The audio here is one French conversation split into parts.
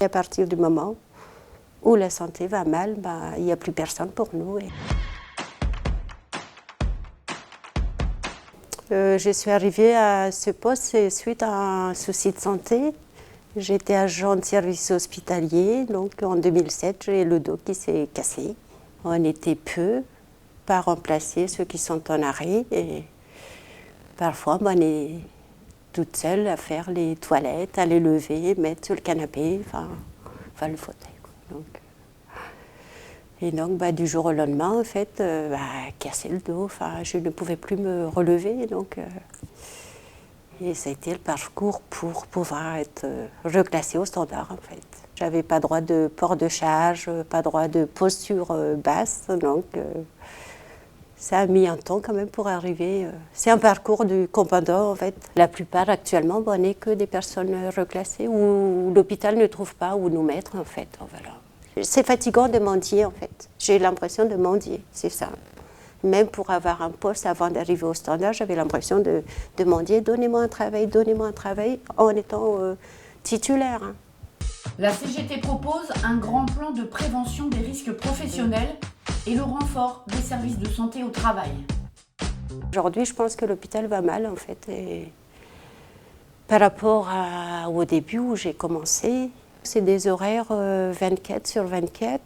Et à partir du moment où la santé va mal, il n'y a plus personne pour nous. Je suis arrivée à ce poste suite à un souci de santé. J'étais agent de service hospitalier, donc en 2007, j'ai le dos qui s'est cassé. On était peu, pas remplacer ceux qui sont en arrêt. Et parfois, on est toute seule à faire les toilettes, à les lever, mettre sur le canapé, enfin le fauteuil. Donc, du jour au lendemain, en fait, casser le dos, je ne pouvais plus me relever. Et ça a été le parcours pour pouvoir être reclassée au standard, en fait. J'avais pas droit de port de charge, pas droit de posture basse, donc ça a mis un temps quand même pour arriver. C'est un parcours du combattant, en fait. La plupart, actuellement, on n'est que des personnes reclassées où l'hôpital ne trouve pas où nous mettre, en fait. Voilà. C'est fatigant de mendier, en fait. J'ai l'impression de mendier, c'est ça. Même pour avoir un poste avant d'arriver au standard, j'avais l'impression de mendier. Donnez-moi un travail en étant titulaire. La CGT propose un grand plan de prévention des risques professionnels et le renfort des services de santé au travail. Aujourd'hui, je pense que l'hôpital va mal, en fait. Et par rapport au début où j'ai commencé, c'est des horaires 24 sur 24,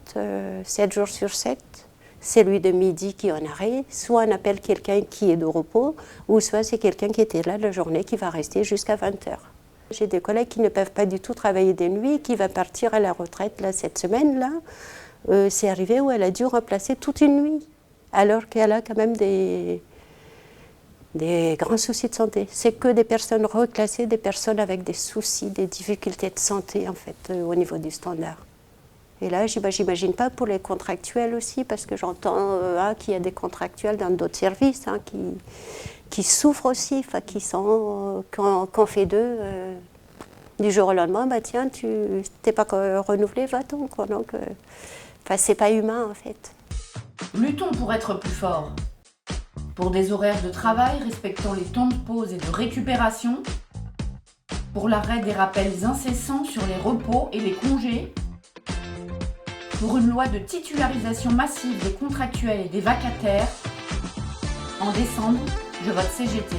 7 jours sur 7. C'est lui de midi qui est en arrêt. Soit on appelle quelqu'un qui est de repos, ou soit c'est quelqu'un qui était là la journée qui va rester jusqu'à 20h. J'ai des collègues qui ne peuvent pas du tout travailler des nuits, qui va partir à la retraite là, cette semaine-là. C'est arrivé où elle a dû remplacer toute une nuit, alors qu'elle a quand même des grands soucis de santé. C'est que des personnes reclassées, des personnes avec des soucis, des difficultés de santé en fait, au niveau du standard. Et là, j'imagine pas pour les contractuels aussi, parce que j'entends qu'il y a des contractuels dans d'autres services qui souffrent aussi, qu'on fait d'eux du jour au lendemain, tiens, tu t'es pas renouvelé, va-t'en. Donc, c'est pas humain en fait. Luttons pour être plus forts. Pour des horaires de travail respectant les temps de pause et de récupération, pour l'arrêt des rappels incessants sur les repos et les congés, pour une loi de titularisation massive des contractuels et des vacataires, en décembre, je vote CGT.